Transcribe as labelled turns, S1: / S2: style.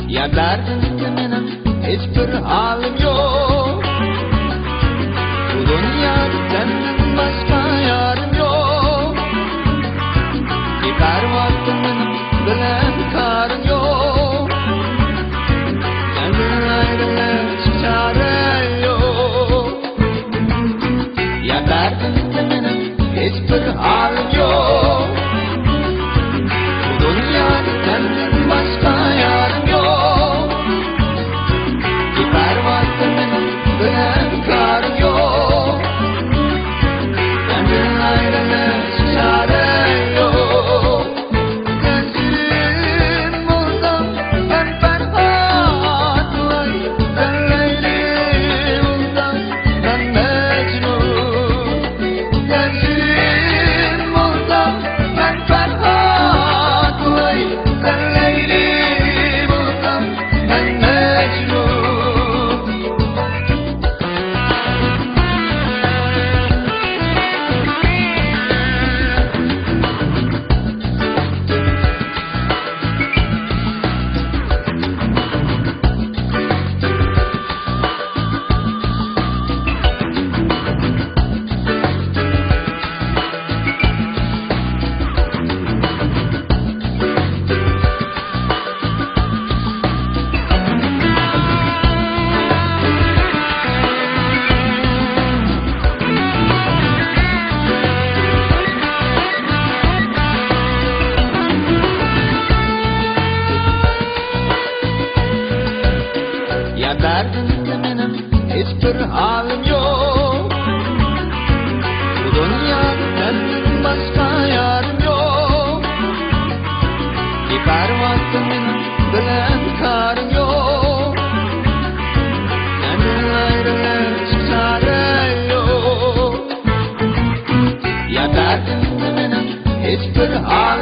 S1: Ya derdimde menem hiçbir halim yok. Bu dünyada senden başka yarım yok. Yeter vaktim benim bilen karım yok. Senden ayrılık çare yok. Ya derdimde menem hiçbir halim yok. Bu dünyada senden başka yarım yok. Ya derdimde menem hiçbir halim yok. Bu dünyada senden başka yarım yok. Yeter vaktim benim bilen karım yok. Senden ayrılık çare yok. Ya derdimde menem hiçbir halim yok.